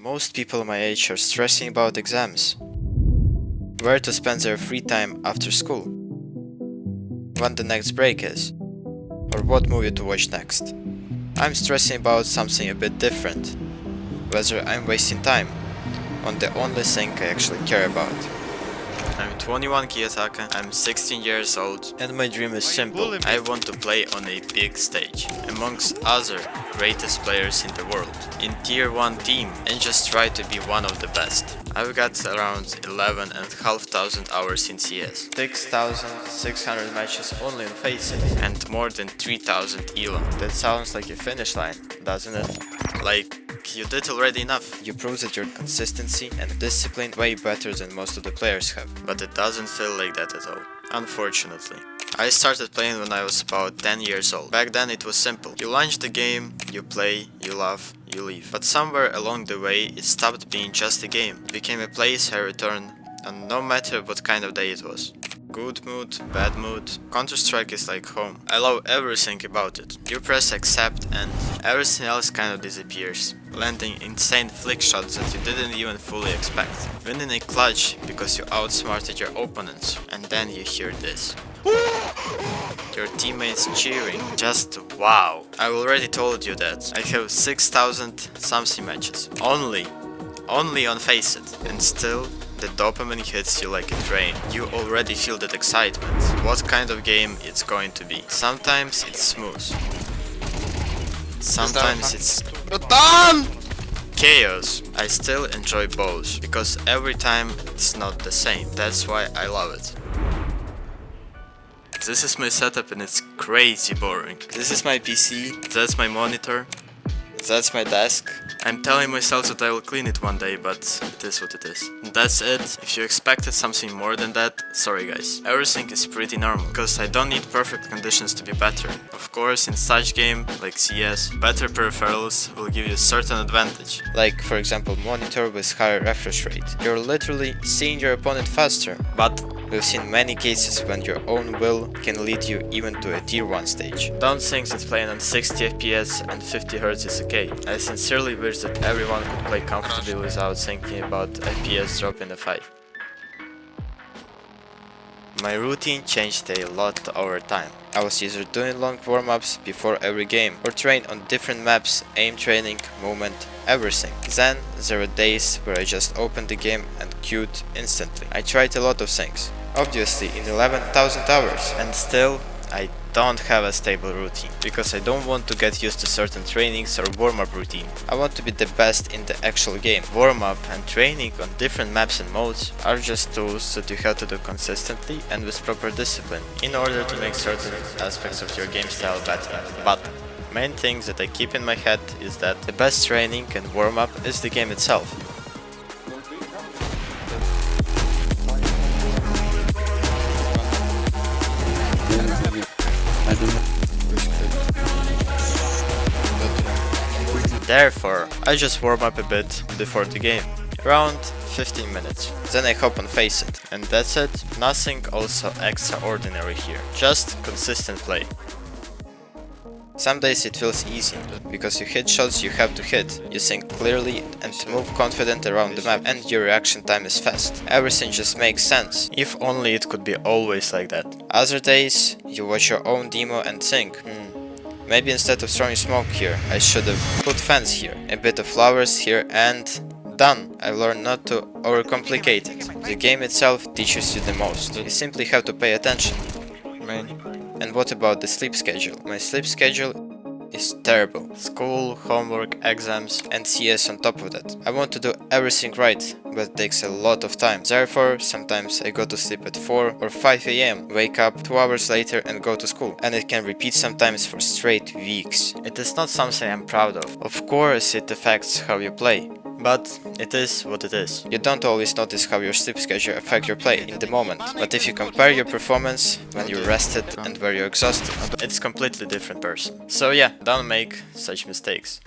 Most people my age are stressing about exams, where to spend their free time after school, when the next break is, or what movie to watch next. I'm stressing about something a bit different, whether I'm wasting time on the only thing I actually care about. I'm 21 Kiyotaka, I'm 16 years old, and my dream is simple. I want to play on a big stage, amongst other greatest players in the world, in tier 1 team, and just try to be one of the best. I've got around 11,500 hours in CS, 6,600 matches only on faceit, and more than 3,000 ELO. That sounds like a finish line, doesn't it? Like, you did already enough. You proved that your consistency and discipline way better than most of the players have. But it doesn't feel like that at all, unfortunately. I started playing when I was about 10 years old. Back then it was simple. You launch the game, you play, you laugh, you leave. But somewhere along the way it stopped being just a game. It became a place I return, and no matter what kind of day it was. Good mood, bad mood, Counter-Strike is like home. I love everything about it. You press accept and everything else kind of disappears, landing insane flick shots that you didn't even fully expect. Winning a clutch because you outsmarted your opponents, and then you hear this. Your teammates cheering, just wow. I already told you that. I have 6,000 something matches, only on faceit, and still the dopamine hits you like a train. You already feel that excitement. What kind of game it's going to be. Sometimes it's smooth. Sometimes it's chaos. I still enjoy both, because every time it's not the same. That's why I love it. This is my setup and it's crazy boring. This is my PC, that's my monitor, that's my desk. I'm telling myself that I will clean it one day, but it is what it is. That's it. If you expected something more than that, sorry guys. Everything is pretty normal, because I don't need perfect conditions to be better. Of course, in such game like CS, better peripherals will give you a certain advantage. Like for example monitor with higher refresh rate. You're literally seeing your opponent faster, but we've seen many cases when your own will can lead you even to a tier 1 stage. Don't think that playing on 60 FPS and 50 Hz is okay. I sincerely wish that everyone could play comfortably without thinking about FPS drop in the fight. My routine changed a lot over time. I was either doing long warm-ups before every game, or train on different maps, aim training, movement, everything. Then there were days where I just opened the game and queued instantly. I tried a lot of things, obviously in 11,000 hours, and still I don't have a stable routine, because I don't want to get used to certain trainings or warm-up routine. I want to be the best in the actual game. Warm-up and training on different maps and modes are just tools that you have to do consistently and with proper discipline in order to make certain aspects of your game style better. But main thing that I keep in my head is that the best training and warm-up is the game itself. Therefore, I just warm up a bit before the game, around 15 minutes. Then I hop on faceit, and that's it. Nothing also extraordinary here, just consistent play. Some days it feels easy, because you hit shots you have to hit, you think clearly and move confident around the map, and your reaction time is fast. Everything just makes sense. If only it could be always like that. Other days, you watch your own demo and think, maybe instead of throwing smoke here, I should have put fence here, a bit of flowers here, and done. I learned not to overcomplicate it. The game itself teaches you the most. You simply have to pay attention. And what about the sleep schedule? My sleep schedule is terrible. School, homework, exams, and CS on top of that. I want to do everything right, but it takes a lot of time. Therefore, sometimes I go to sleep at 4 or 5 AM, wake up 2 hours later and go to school. And it can repeat sometimes for straight weeks. It is not something I'm proud of. Of course, it affects how you play. But it is what it is. You don't always notice how your sleep schedule affects your play in the moment, but if you compare your performance when you're rested and where you're exhausted, it's a completely different person. So yeah, don't make such mistakes.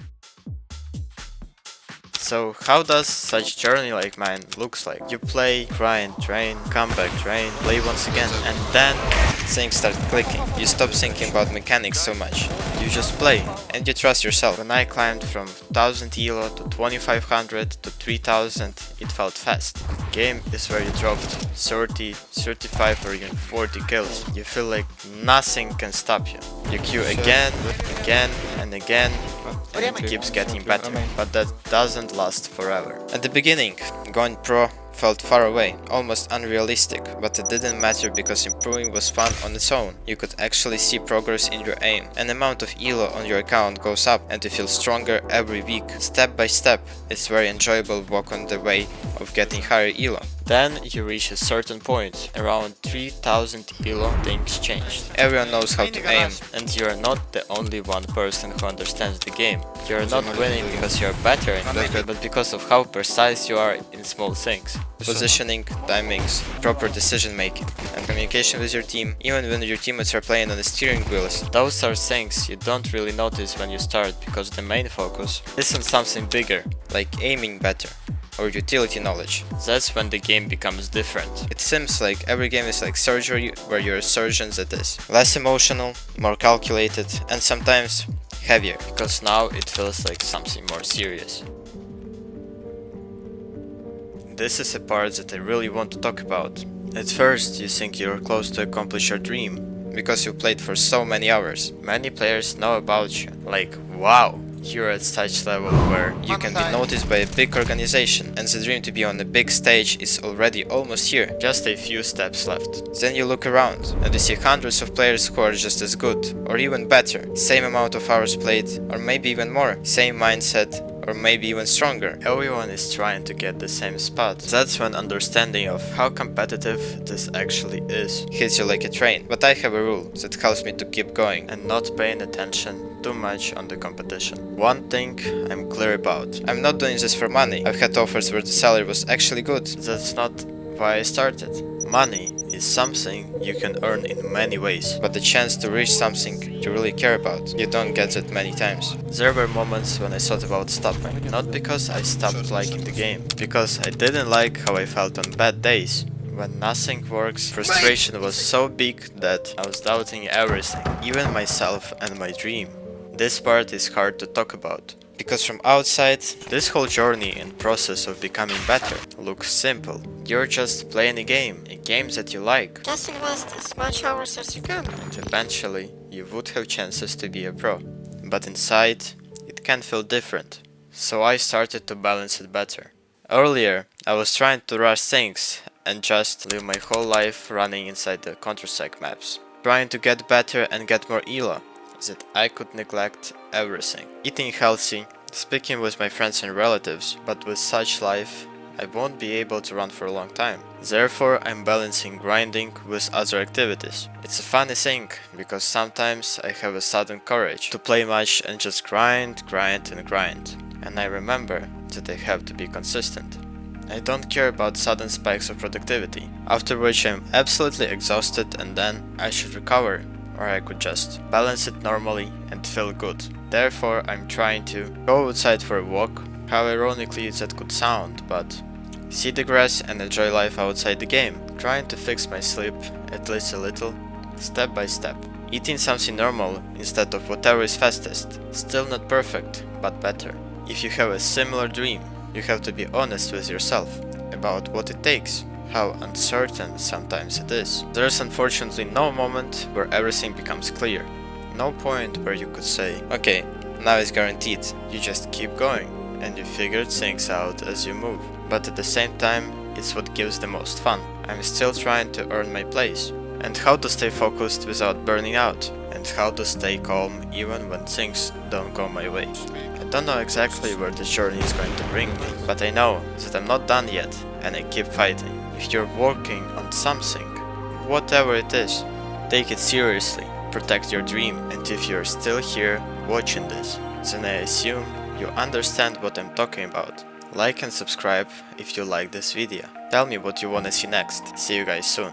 So how does such journey like mine looks like? You play, grind, train, come back, train, play once again, and then things start clicking. You stop thinking about mechanics so much. You just play, and you trust yourself. When I climbed from 1000 elo to 2500 to 3000, it felt fast. Game is where you dropped 30, 35 or even 40 kills. You feel like nothing can stop you. You queue again, and again, and it keeps getting better. But that doesn't last forever. At the beginning, going pro felt far away, almost unrealistic, but it didn't matter because improving was fun on its own. You could actually see progress in your aim. An amount of elo on your account goes up and you feel stronger every week. Step by step, it's very enjoyable walk on the way of getting higher elo. Then you reach a certain point, around 3000 elo, things changed. Everyone knows how to aim, and you are not the only one person who understands the game. You are not winning because you are better in it, but because of how precise you are in small things. Positioning, timings, proper decision making, and communication with your team, even when your teammates are playing on the steering wheels. Those are things you don't really notice when you start, because the main focus is on something bigger, like aiming better or utility knowledge. That's when the game becomes different. It seems like every game is like surgery where you're a surgeon that is less emotional, more calculated, and sometimes heavier, because now it feels like something more serious. This is a part that I really want to talk about. At first, you think you're close to accomplish your dream, because you played for so many hours. Many players know about you, like wow, you're at such level where you can be noticed by a big organization, and the dream to be on a big stage is already almost here, just a few steps left. Then you look around, and you see hundreds of players who are just as good, or even better, same amount of hours played, or maybe even more, same mindset, or maybe even stronger. Everyone is trying to get the same spot. That's when understanding of how competitive this actually is hits you like a train. But I have a rule that helps me to keep going and not paying attention too much on the competition. One thing I'm clear about: I'm not doing this for money. I've had offers where the salary was actually good. That's not why I started. Money is something you can earn in many ways, but the chance to reach something you really care about, you don't get it many times. There were moments when I thought about stopping, not because I stopped liking the game, because I didn't like how I felt on bad days. When nothing works, frustration was so big that I was doubting everything, even myself and my dream. This part is hard to talk about, because from outside, this whole journey and process of becoming better looks simple. You're just playing a game that you like. Just invest as much hours as you can. And eventually, you would have chances to be a pro. But inside, it can feel different. So I started to balance it better. Earlier, I was trying to rush things and just live my whole life running inside the Counter-Strike maps. Trying to get better and get more elo, that I could neglect everything. Eating healthy, speaking with my friends and relatives, but with such life, I won't be able to run for a long time. Therefore, I'm balancing grinding with other activities. It's a funny thing, because sometimes I have a sudden courage to play much and just grind. And I remember that I have to be consistent. I don't care about sudden spikes of productivity, after which I'm absolutely exhausted and then I should recover. Or I could just balance it normally and feel good. Therefore, I'm trying to go outside for a walk, how ironically that could sound, but see the grass and enjoy life outside the game. Trying to fix my sleep, at least a little, step by step. Eating something normal instead of whatever is fastest. Still not perfect, but better. If you have a similar dream, you have to be honest with yourself about what it takes. How uncertain sometimes it is. There's unfortunately no moment where everything becomes clear. No point where you could say, okay, now it's guaranteed. You just keep going, and you figure things out as you move. But at the same time, it's what gives the most fun. I'm still trying to earn my place, and how to stay focused without burning out, and how to stay calm even when things don't go my way. I don't know exactly where the journey is going to bring me, but I know that I'm not done yet, and I keep fighting. If you're working on something, whatever it is, take it seriously, protect your dream, and if you're still here watching this, then I assume you understand what I'm talking about. Like and subscribe if you like this video. Tell me what you wanna see next. See you guys soon.